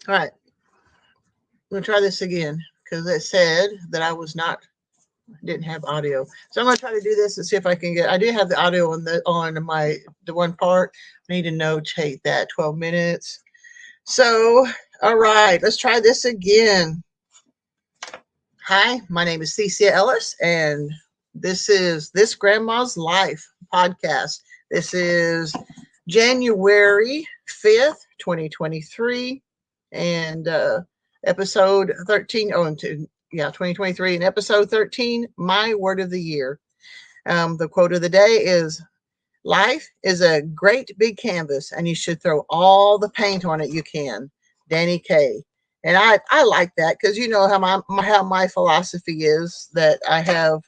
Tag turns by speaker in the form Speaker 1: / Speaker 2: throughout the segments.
Speaker 1: All right, I'm gonna try this again because it said that didn't have audio. So I'm gonna try to do this and see if I can get. I do have the audio on the one part. I need to notate that 12 minutes. So, all right, let's try this again. Hi, my name is Cece Ellis, and this is This Grandma's Life podcast. This is January 5th, 2023, and episode 13. Oh, yeah, 2023, and episode 13, My Word of the Year. The quote of the day is Life is a great big canvas, and you should throw all the paint on it you can. Danny Kaye. And I like that because you know how my philosophy is that I have.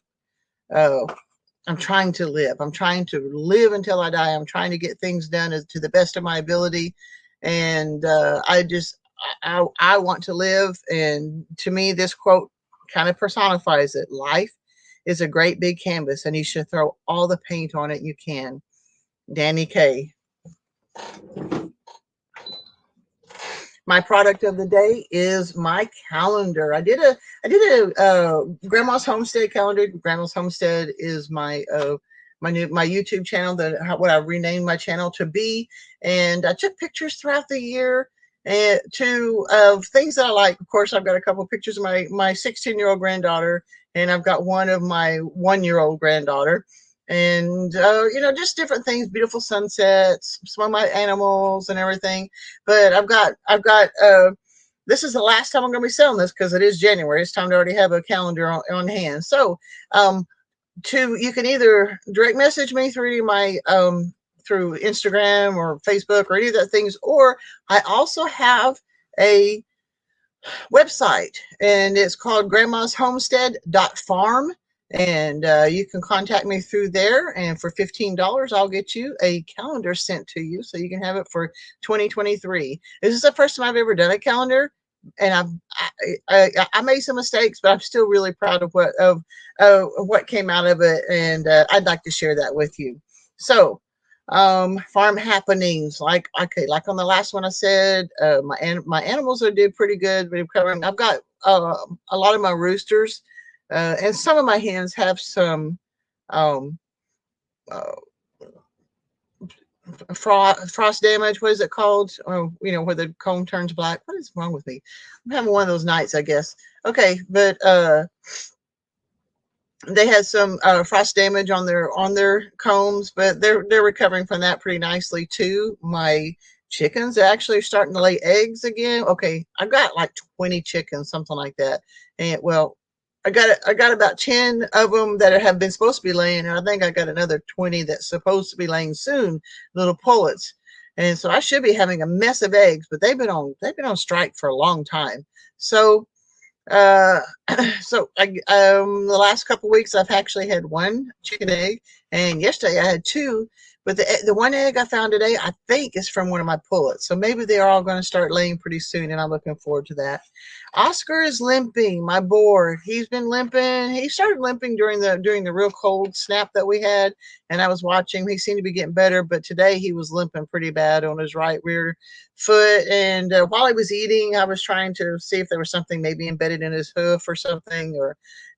Speaker 1: Uh, I'm trying to live. I'm trying to live until I die. I'm trying to get things done to the best of my ability, and I want to live. And to me, this quote kind of personifies it. Life is a great big canvas, and you should throw all the paint on it you can. Danny Kaye. My product of the day is my calendar. I did a Grandma's Homestead calendar. Grandma's Homestead is my YouTube channel, that what I renamed my channel to be, and I took pictures throughout the year and to of things that I like. Of course, I've got a couple of pictures of my 16-year-old granddaughter, and I've got one of my 1-year-old granddaughter, and just different things, beautiful sunsets, some of my animals and everything. But I've got this is the last time I'm going to be selling this because it is January. It's time to already have a calendar on hand. So to you can either direct message me through Instagram or Facebook or any of that things, or I also have a website, and it's called grandmashomestead.farm, and you can contact me through there, and for $15 I'll get you a calendar sent to you so you can have it for 2023. This is the first time I've ever done a calendar, and I made some mistakes, but I'm still really proud of what came out of it, and I'd like to share that with you. So farm happenings, like on the last one I said, my animals are did pretty good. But I've got a lot of my roosters, and some of my hens have some um uh, frost damage. What is it called? Oh, where the comb turns black. What is wrong with me? I'm having one of those nights, I guess. Okay, but they had some frost damage on their combs, but they're recovering from that pretty nicely too. My chickens actually are starting to lay eggs again. Okay, I've got like 20 chickens, something like that. And well, I got about 10 of them that have been supposed to be laying, and I think I got another 20 that's supposed to be laying soon, little pullets. And so I should be having a mess of eggs, but they've been on strike for a long time. So uh, the last couple of weeks I've actually had one chicken egg, and yesterday I had two. But the one egg I found today, I think, is from one of my pullets. So maybe they're all going to start laying pretty soon, and I'm looking forward to that. Oscar is limping. My boar, he's been limping. He started limping during the real cold snap that we had, and I was watching. He seemed to be getting better, but today he was limping pretty bad on his right rear foot. And while he was eating, I was trying to see if there was something maybe embedded in his hoof or something.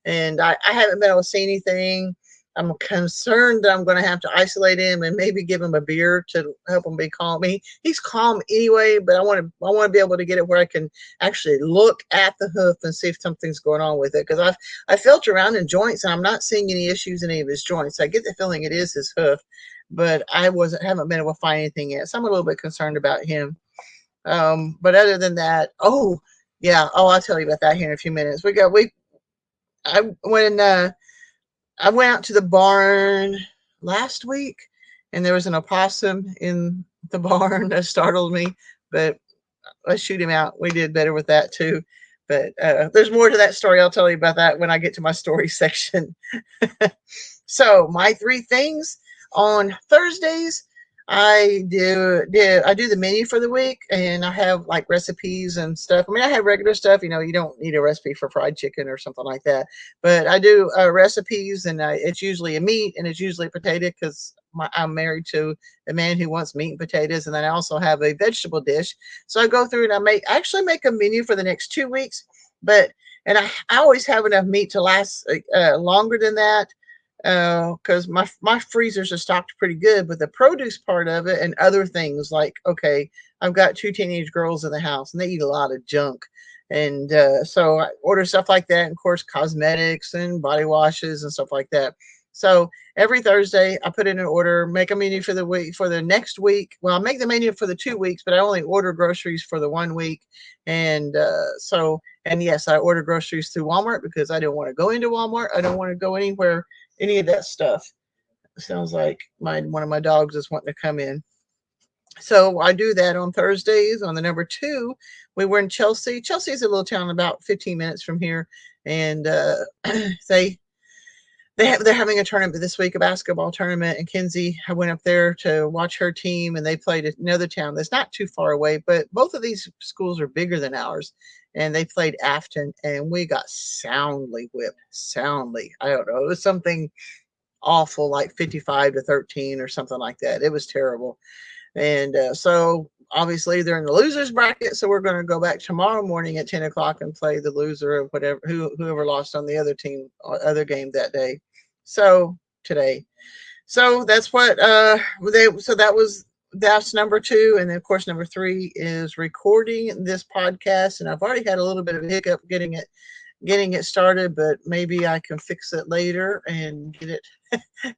Speaker 1: And I haven't been able to see anything. I'm concerned that I'm going to have to isolate him and maybe give him a beer to help him be calm. He's calm anyway, but I want to be able to get it where I can actually look at the hoof and see if something's going on with it. Because I felt around in joints, and I'm not seeing any issues in any of his joints. I get the feeling it is his hoof, but haven't been able to find anything yet. So I'm a little bit concerned about him. But other than that, oh yeah, I'll tell you about that here in a few minutes. I when I went out to the barn last week, and there was an opossum in the barn that startled me, but let's shoot him out. We did better with that too. But there's more to that story. I'll tell you about that when I get to my story section. So my three things on Thursdays, I do the menu for the week, and I have like recipes and stuff. I mean, I have regular stuff. You don't need a recipe for fried chicken or something like that. But I do recipes, and it's usually a meat and it's usually a potato because I'm married to a man who wants meat and potatoes, and then I also have a vegetable dish. So I go through and actually make a menu for the next 2 weeks, but and I always have enough meat to last longer than that because my freezers are stocked pretty good. But the produce part of it and other things like, okay, I've got two teenage girls in the house and they eat a lot of junk. And so I order stuff like that, and of course, cosmetics and body washes and stuff like that. So every Thursday, I put in an order, make a menu for the week for the next week. Well, I make the menu for the 2 weeks, but I only order groceries for the 1 week. And and yes, I order groceries through Walmart because I don't want to go into Walmart. I don't want to go anywhere, any of that stuff. Sounds like one of my dogs is wanting to come in. So I do that on Thursdays. On the number two, we were in Chelsea. Chelsea is a little town about 15 minutes from here, and they they're having a tournament this week, a basketball tournament. And Kinsey, I went up there to watch her team, and they played at another town that's not too far away. But both of these schools are bigger than ours, and they played Afton, and we got soundly whipped. Soundly, I don't know. It was something awful, like 55-13 or something like that. It was terrible. And so obviously they're in the losers bracket. So we're going to go back tomorrow morning at 10 o'clock and play the loser of whoever lost on the other team, other game that day. So today. So that's what so that's number two. And then of course, number three is recording this podcast. And I've already had a little bit of a hiccup getting it started, but maybe I can fix it later and get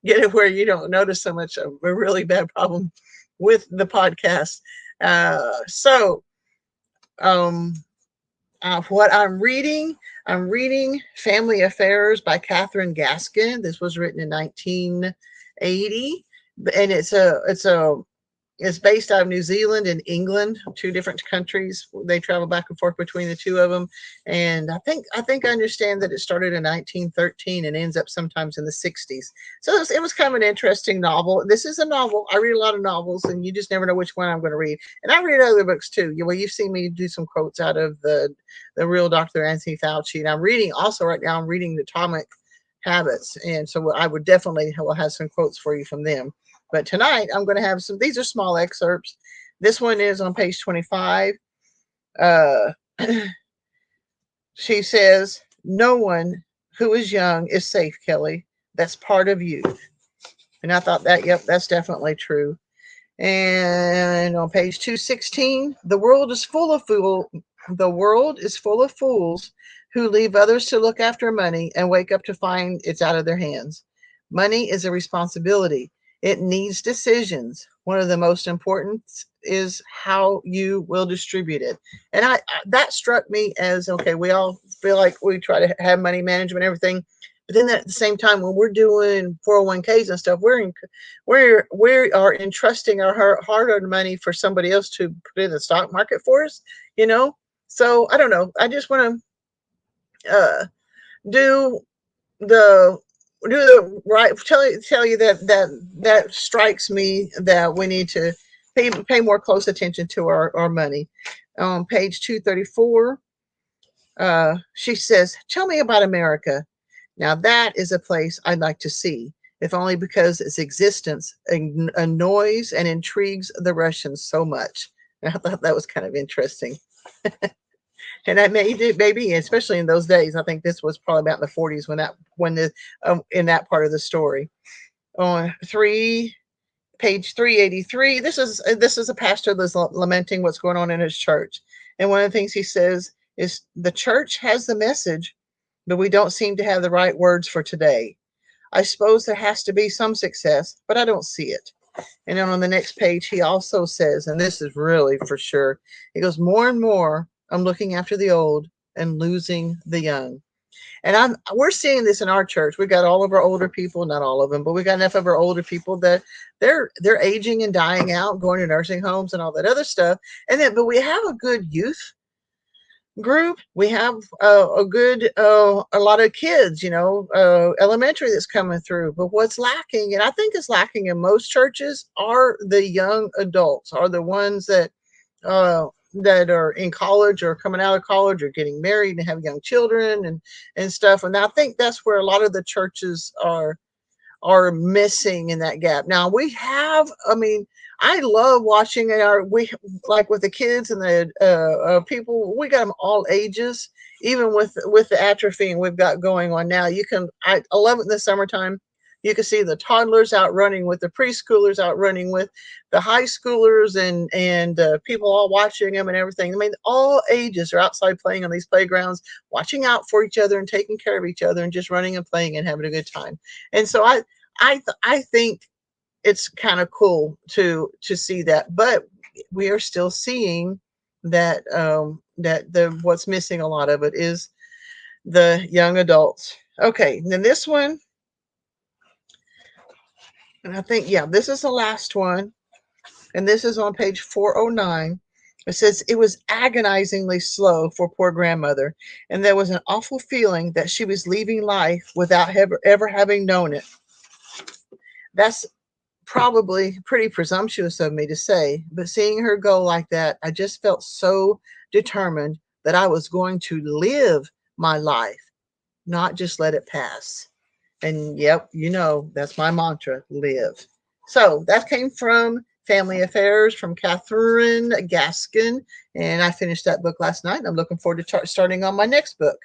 Speaker 1: it where you don't notice so much of a really bad problem with the podcast. So, um, what I'm reading Family Affairs by Catherine Gaskin. This was written in 1980, and it's based out of New Zealand and England, two different countries. They travel back and forth between the two of them. And I think I understand that it started in 1913 and ends up sometimes in the 60s. So it was kind of an interesting novel. This is a novel. I read a lot of novels, and you just never know which one I'm going to read. And I read other books too. Well, you've seen me do some quotes out of the real Dr. Anthony Fauci. And I'm reading also right now. I'm reading the Atomic Habits, and so I would definitely will have some quotes for you from them. But tonight I'm going to have some. These are small excerpts. This one is on page 25. Uh, she says, "No one who is young is safe, Kelly. That's part of youth." And I thought that, yep, that's definitely true. And on page 216, The world is full of fools who leave others to look after money and wake up to find it's out of their hands. Money is a responsibility. It needs decisions. One of the most important is how you will distribute it. And that struck me as, okay, we all feel like we try to have money management and everything. But then at the same time, when we're doing 401ks and stuff, we are entrusting our hard-earned money for somebody else to put in the stock market for us, you know? So I don't know. I just want to do the do the right. Tell you that strikes me that we need to pay more close attention to our money. On page 234, she says, "Tell me about America. Now that is a place I'd like to see, if only because its existence annoys and intrigues the Russians so much." And I thought that was kind of interesting. And I maybe especially in those days, I think this was probably about in the 40s when the in that part of the story. On page 383, this is a pastor that's lamenting what's going on in his church. And one of the things he says is, "The church has the message, but we don't seem to have the right words for today. I suppose there has to be some success, but I don't see it." And then on the next page, he also says, and this is really for sure, he goes, "More and more, I'm looking after the old and losing the young." And we're seeing this in our church. We got all of our older people, not all of them, but we got enough of our older people that they're aging and dying out, going to nursing homes and all that other stuff. But we have a good youth group. We have a lot of kids, elementary that's coming through. But what's lacking, and I think is lacking in most churches, are the young adults, are the ones that are in college or coming out of college or getting married and have young children and stuff. And I think that's where a lot of the churches are missing in that gap. Now we have, I mean, I love watching we like with the kids and the people. We got them all ages, even with the atrophy we've got going on now. I love it in the summertime. You can see the toddlers out running with the preschoolers out running with the high schoolers and people all watching them and everything. I mean, all ages are outside playing on these playgrounds, watching out for each other and taking care of each other and just running and playing and having a good time. And so I think it's kind of cool to see that, but we are still seeing that that the what's missing a lot of it is the young adults. Okay, then this one, and I think yeah, this is the last one, and this is on page 409. It says it was agonizingly slow for poor grandmother, and there was an awful feeling that she was leaving life without ever having known it. That's probably pretty presumptuous of me to say, but seeing her go like that, I just felt so determined that I was going to live my life, not just let it pass. And yep, that's my mantra, live. So that came from Family Affairs from Catherine Gaskin. And I finished that book last night. And I'm looking forward to starting on my next book.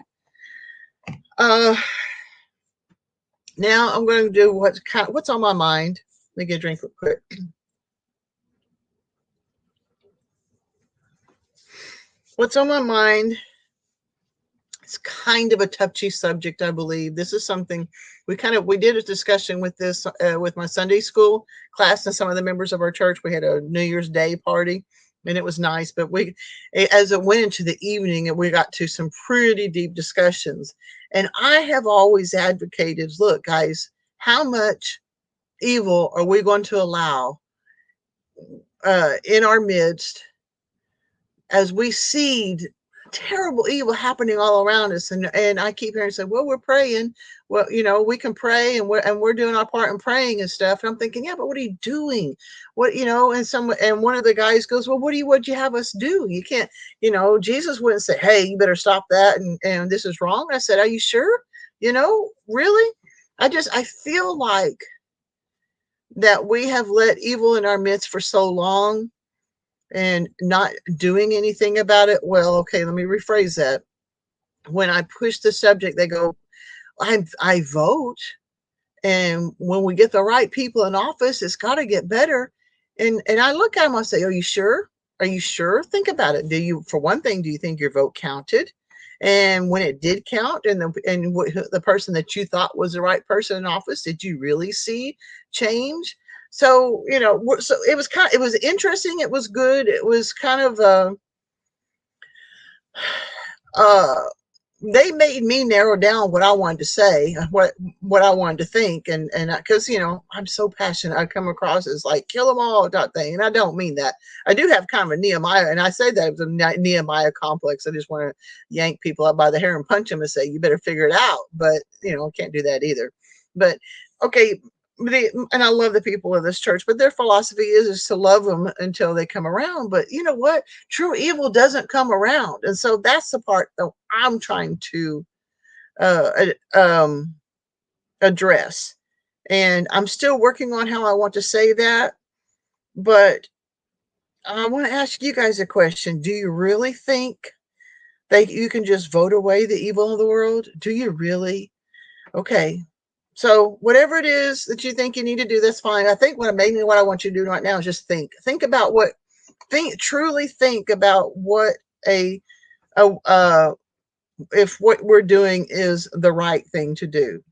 Speaker 1: Uh, Now I'm going to do what's on my mind. Let me get a drink real quick. What's on my mind? It's kind of a touchy subject, I believe. This is something we did a discussion with this with my Sunday school class and some of the members of our church. We had a New Year's Day party, and it was nice. But as it went into the evening, and we got to some pretty deep discussions. And I have always advocated, look, guys, how much evil are we going to allow in our midst as we see terrible evil happening all around us? And I keep hearing say, well, we're praying. Well, we can pray, and we're doing our part in praying and stuff. And I'm thinking, yeah, but what are you doing? What, and one of the guys goes, well, what'd you have us do? You can't, Jesus wouldn't say, hey, you better stop that, and this is wrong. I said, are you sure? Really? I feel like that we have let evil in our midst for so long and not doing anything about it. Well, okay, let me rephrase that. When I push the subject, they go, I vote. And when we get the right people in office, it's got to get better. And I look at them, I say, are you sure? Are you sure? Think about it. For one thing, do you think your vote counted? And when it did count, and the person that you thought was the right person in office, did you really see change? So so it was interesting. It was good. It was kind of uh they made me narrow down what I wanted to say, what I wanted to think, and because I'm so passionate, I come across as like kill them all type thing, and I don't mean that. I do have kind of a Nehemiah, and I say that it's a Nehemiah complex. I just want to yank people up by the hair and punch them and say you better figure it out, but can't do that either. But okay. And I love the people of this church, but their philosophy is to love them until they come around. But you know what? True evil doesn't come around. And so that's the part that I'm trying to uh, um, address. And I'm still working on how I want to say that. But I want to ask you guys a question. Do you really think that you can just vote away the evil of the world? Do you really? Okay. So whatever it is that you think you need to do, that's fine. I think mainly what I want you to do right now is just think about truly think about what if what we're doing is the right thing to do.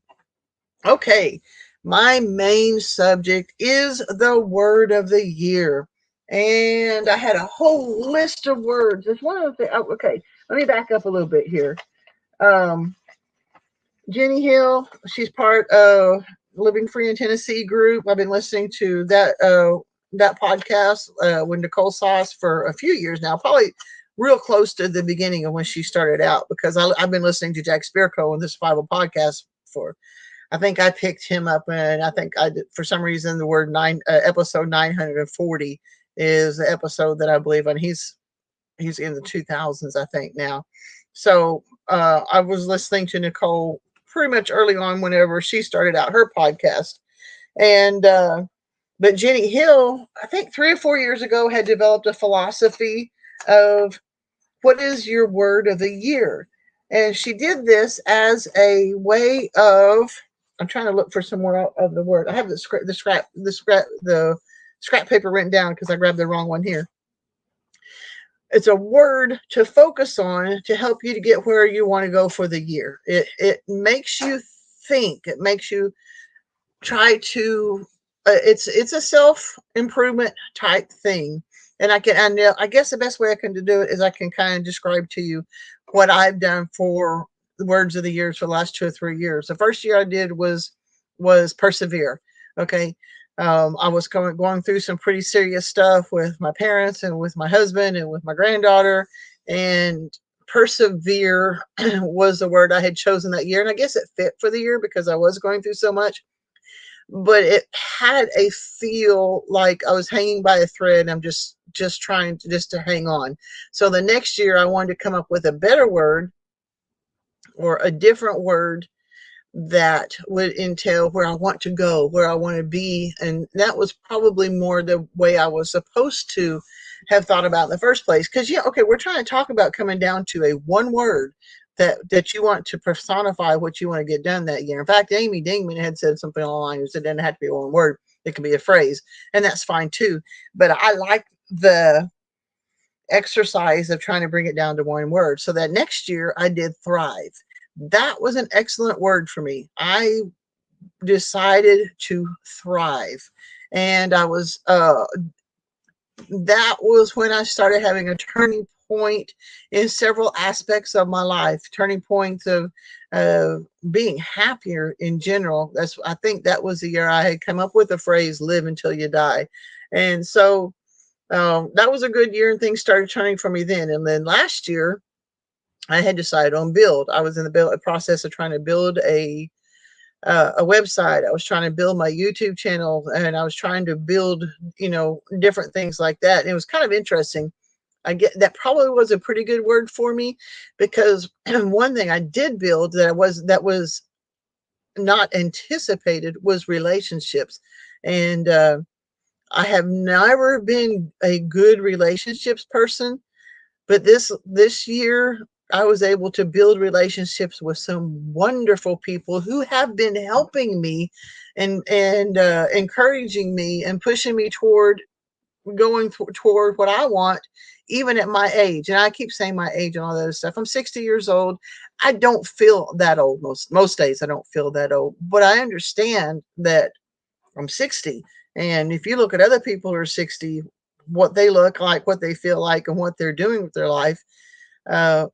Speaker 1: Okay. My main subject is the word of the year. And I had a whole list of words. There's one of the, okay, let me back up a little bit here. Um, Jenni Hill, she's part of Living Free in Tennessee group. I've been listening to that podcast with Nicole Sauce for a few years now, probably real close to the beginning of when she started out, because I've been listening to Jack Spirko on this Bible podcast for, I think I picked him up, and I think I did, for some reason the word episode 940 is the episode that I believe on. He's in the 2000s, I think now. So I was listening to Nicole pretty much early on whenever she started out her podcast. And but Jenni Hill, I think 3 or 4 years ago, had developed a philosophy of what is your word of the year, and she did this as a way of. I'm trying to look for some more of the word. I have the scrap paper written down because I grabbed the wrong one here. It's a word to focus on to help you to get where you want to go for the year. It makes you think. It makes you try to it's a self improvement type thing. And I guess the best way I can do it is I can kind of describe to you what I've done for the words of the years for the last 2 or 3 years. The first year I did was persevere. Okay. I was going through some pretty serious stuff with my parents and with my husband and with my granddaughter, and persevere was the word I had chosen that year. And I guess it fit for the year because I was going through so much, but it had a feel like I was hanging by a thread and I'm just trying to hang on. So the next year I wanted to come up with a better word or a different word that would entail where I want to go, where I want to be. And that was probably more the way I was supposed to have thought about in the first place. Because, yeah, okay, we're trying to talk about coming down to a one word that you want to personify what you want to get done that year. In fact, Amy Dingman had said something online who said it doesn't have to be one word, it can be a phrase, and that's fine too. But I like the exercise of trying to bring it down to one word. So that next year I did thrive. That was an excellent word for me. I decided to thrive. And I was that was when I started having a turning point in several aspects of my life, turning points of uh, being happier in general. I think that was the year I had come up with the phrase "live until you die," and so that was a good year, and things started turning for me then. And then last year, I had decided on build. I was in the process of trying to build a website. I was trying to build my YouTube channel, and I was trying to build, different things like that. And it was kind of interesting. I get that probably was a pretty good word for me because one thing I did build that was not anticipated was relationships, and I have never been a good relationships person, but this year I was able to build relationships with some wonderful people who have been helping me and encouraging me and pushing me toward toward what I want, even at my age. And I keep saying my age and all that other stuff. I'm 60 years old. I don't feel that old most days. I don't feel that old, but I understand that I'm 60. And if you look at other people who are 60, what they look like, what they feel like, and what they're doing with their life, uh,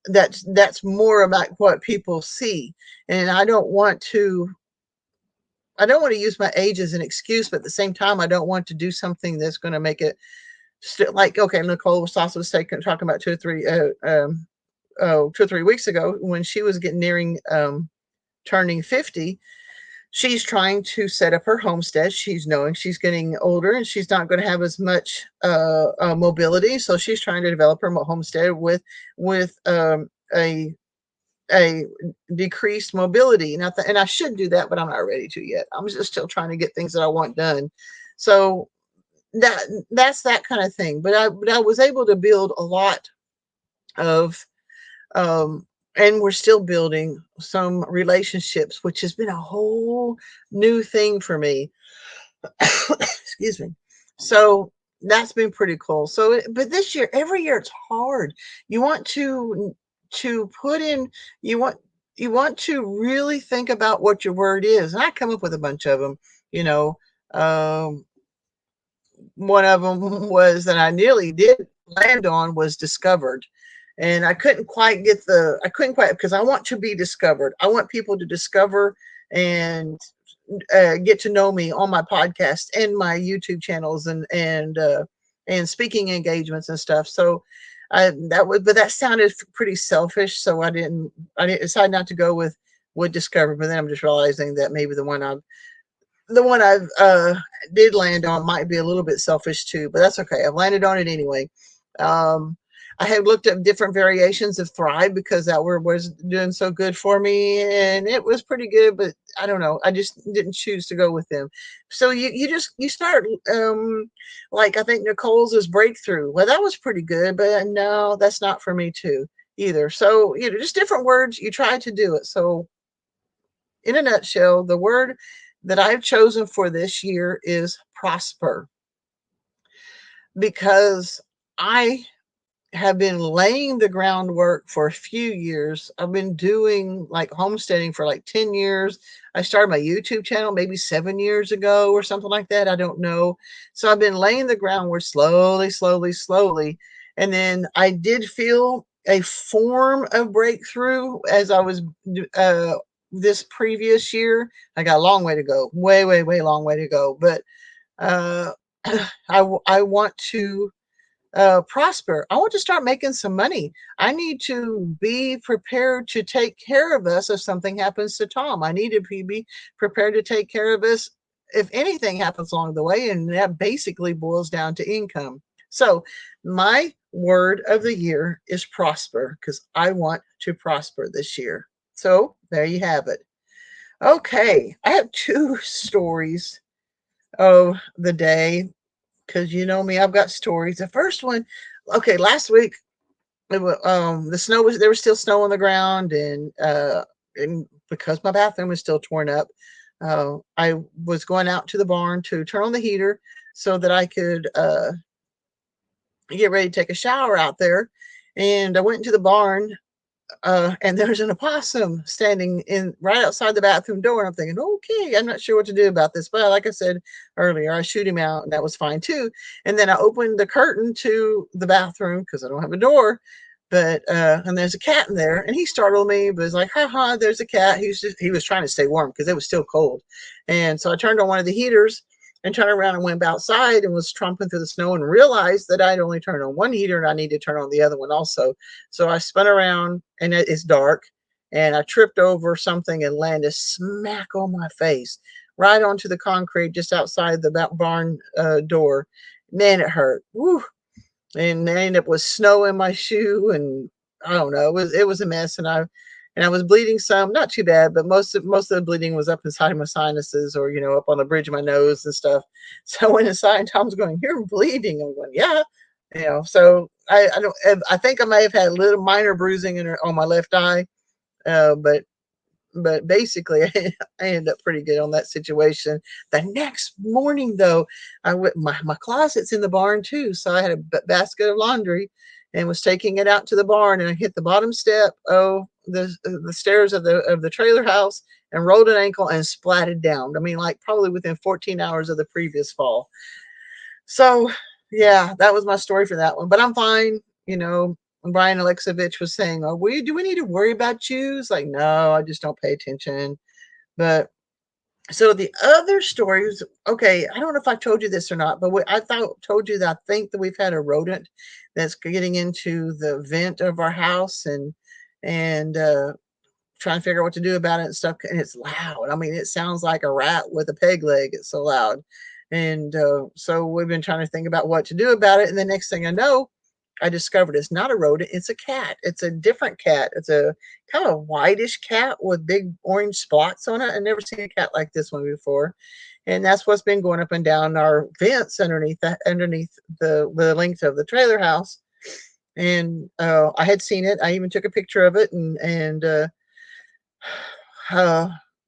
Speaker 1: that's more about what people see. And I don't want to use my age as an excuse, but at the same time, I don't want to do something that's going to make it like, okay, Nicole was also talking about 2 or 3 weeks ago when she was getting nearing turning 50. She's trying to set up her homestead. She's knowing she's getting older and she's not going to have as much mobility, so she's trying to develop her homestead with a decreased mobility. And I should do that, but I'm not ready to yet. I'm just still trying to get things that I want done. So that's that kind of thing. But I was able to build a lot of and we're still building some relationships, which has been a whole new thing for me. Excuse me. So that's been pretty cool. But this year, every year it's hard. You want to put in, you want you want to really think about what your word is. And I come up with a bunch of them. You know, um, one of them was that I nearly did land on was discovered. And I couldn't quite, because I want to be discovered. I want people to discover and get to know me on my podcast and my YouTube channels and speaking engagements and stuff. So but that sounded pretty selfish. So I didn't decide not to go with would discover. But then I'm just realizing that maybe the one I've did land on might be a little bit selfish too. But that's okay. I've landed on it anyway. Um, I had looked up different variations of Thrive because that word was doing so good for me, and it was pretty good. But I don't know, I just didn't choose to go with them. So you start like I think Nicole's is Breakthrough. Well, that was pretty good, but no, that's not for me too either. So just different words. You try to do it. So in a nutshell, the word that I've chosen for this year is prosper because I have been laying the groundwork for a few years. I've been doing like homesteading for like 10 years. I started my YouTube channel maybe 7 years ago or something like that. I don't know. So I've been laying the groundwork slowly, slowly, slowly. And then I did feel a form of breakthrough as I was this previous year. I got a long way to go, way, way, way long way to go. But uh, I want to prosper. I want to start making some money. I need to be prepared to take care of us if something happens to Tom. I need to be prepared to take care of us if anything happens along the way. And that basically boils down to income. So, my word of the year is prosper because I want to prosper this year. So, there you have it. Okay, I have two stories of the day because you know me, I've got stories. The first one, okay, last week it was the snow was there was still snow on the ground, and because my bathroom was still torn up, I was going out to the barn to turn on the heater so that I could get ready to take a shower out there. And I went into the barn and there's an opossum standing in right outside the bathroom door. And I'm thinking, okay, I'm not sure what to do about this. But like I said earlier, I shoot him out, and that was fine too. And then I opened the curtain to the bathroom because I don't have a door. But and there's a cat in there, and he startled me. But it's like, ha, there's a cat. He was trying to stay warm because it was still cold. And so I turned on one of the heaters and turned around and went outside and was tromping through the snow and realized that I'd only turned on one heater and I need to turn on the other one also. So I spun around and it's dark, and I tripped over something and landed smack on my face right onto the concrete just outside the barn door. Man, it hurt. Woo. And I ended up with snow in my shoe, and I don't know. It was a mess, and I was bleeding some, not too bad, but most of the bleeding was up inside of my sinuses, or up on the bridge of my nose and stuff. So I went inside, and Tom's going, "You're bleeding." I'm going, "Yeah." So I don't. I think I may have had a little minor bruising on my left eye, but basically I ended up pretty good on that situation. The next morning though, I went my closet's in the barn too, so I had a basket of laundry and was taking it out to the barn, and I hit the bottom step of the stairs of the trailer house and rolled an ankle and splatted down. I mean, like probably within 14 hours of the previous fall. So yeah, that was my story for that one. But I'm fine. Brian Alexovich was saying, "Oh, do we need to worry about you?" It's like, no, I just don't pay attention. But so the other stories, okay, I don't know if I told you this or not, but I told you that I think that we've had a rodent that's getting into the vent of our house, and trying to figure out what to do about it and stuff. And it's loud. I mean, it sounds like a rat with a peg leg. It's so loud. And so we've been trying to think about what to do about it. And the next thing I know, I discovered it's not a rodent, it's a cat. It's a different cat. It's a kind of whitish cat with big orange spots on it. I've never seen a cat like this one before. And that's what's been going up and down our vents underneath the length of the trailer house. And I had seen it. I even took a picture of it, and uh,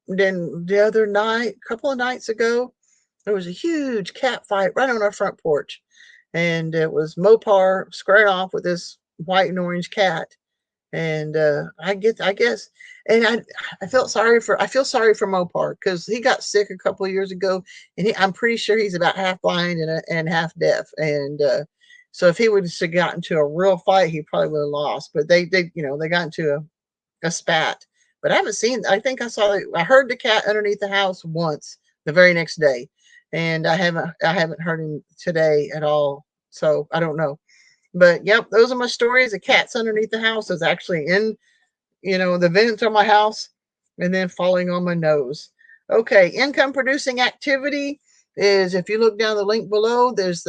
Speaker 1: then the other night, a couple of nights ago, there was a huge cat fight right on our front porch, and it was Mopar squaring off with this white and orange cat. And I guess, and I feel sorry for Mopar because he got sick a couple of years ago, and I'm pretty sure he's about half blind and half deaf, and so if he would have gotten into a real fight, he probably would have lost. But they got into a spat. But I haven't seen. I heard the cat underneath the house once the very next day, and I haven't heard him today at all. So I don't know. But yep, those are my stories. The cat's underneath the house is actually in the vents on my house, and then falling on my nose. Okay, income producing activity is if you look down the link below. There's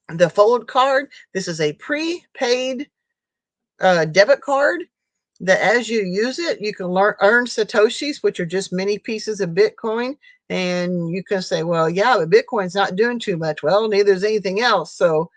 Speaker 1: The Fold card, this is a prepaid debit card that as you use it, you can earn Satoshis, which are just mini pieces of Bitcoin. And you can say, well, yeah, but Bitcoin's not doing too much. Well, neither is anything else. So,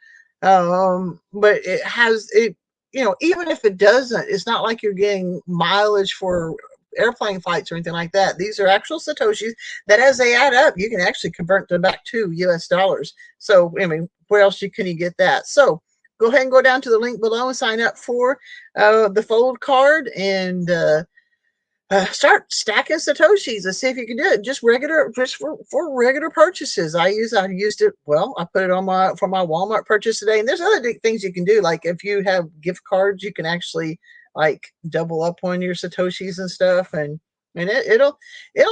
Speaker 1: but it has it, even if it doesn't, it's not like you're getting mileage for airplane flights or anything like that. These are actual Satoshis that as they add up, you can actually convert them back to US dollars. So, I mean, where else can you get that? So, go ahead and go down to the link below and sign up for the Fold card and start stacking Satoshis and see if you can do it. Just regular, just for regular purchases. I used it. Well, I put it on for my Walmart purchase today. And there's other things you can do. Like if you have gift cards, you can actually like double up on your Satoshis and stuff. And it'll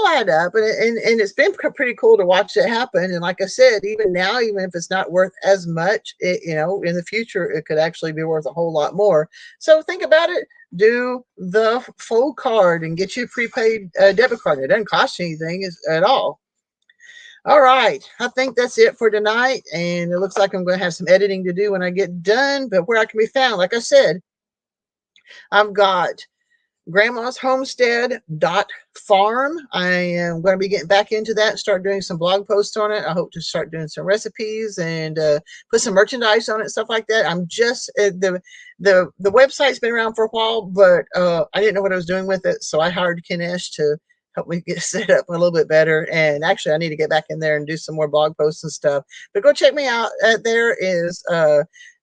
Speaker 1: add up, and it's been pretty cool to watch it happen. And like I said, even now, even if it's not worth as much, in the future it could actually be worth a whole lot more. So think about it. Do the Fold card and get you a prepaid debit card. It doesn't cost you anything at all. All right, I think that's it for tonight, and it looks like I'm going to have some editing to do when I get done. But where I can be found, like I said, I've got Grandma's Homestead.farm. I am going to be getting back into that and start doing some blog posts on it. I hope to start doing some recipes and put some merchandise on it, stuff like that. I'm just the website's been around for a while, but I didn't know what I was doing with it, so I hired Kinesh to help me get set up a little bit better. And actually, I need to get back in there and do some more blog posts and stuff. But go check me out. There is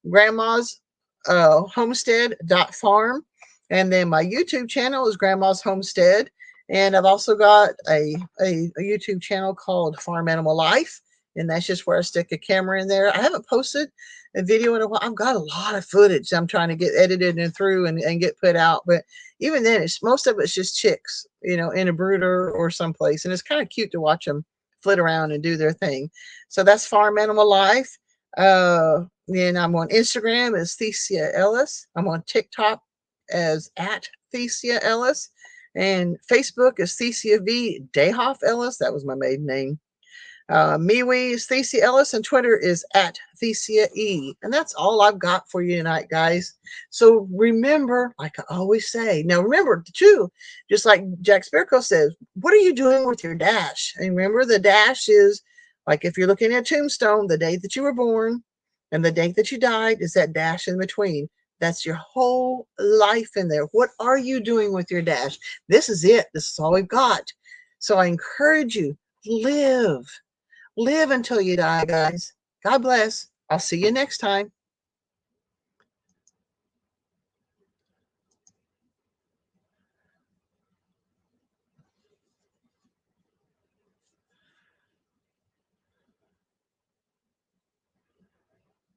Speaker 1: Grandma's Homestead.farm. And then my YouTube channel is Grandma's Homestead. And I've also got a YouTube channel called Farm Animal Life. And that's just where I stick a camera in there. I haven't posted a video in a while. I've got a lot of footage I'm trying to get edited and through and get put out. But even then, most of it's just chicks, in a brooder or someplace. And it's kind of cute to watch them flit around and do their thing. So that's Farm Animal Life. Then I'm on Instagram as Thesia Ellis. I'm on TikTok as at Thesia Ellis, and Facebook is Thesia V. Dayhoff Ellis. That was my maiden name. MeWe is Thesia Ellis, and Twitter is at Thesia E. And that's all I've got for you tonight, guys. So remember, like I always say, now remember too, just like Jack Sparrow says, what are you doing with your dash? And remember, the dash is like if you're looking at a tombstone, the date that you were born and the date that you died is that dash in between. That's your whole life in there. What are you doing with your dash? This is it. This is all we've got. So I encourage you, live. Live until you die, guys. God bless. I'll see you next time.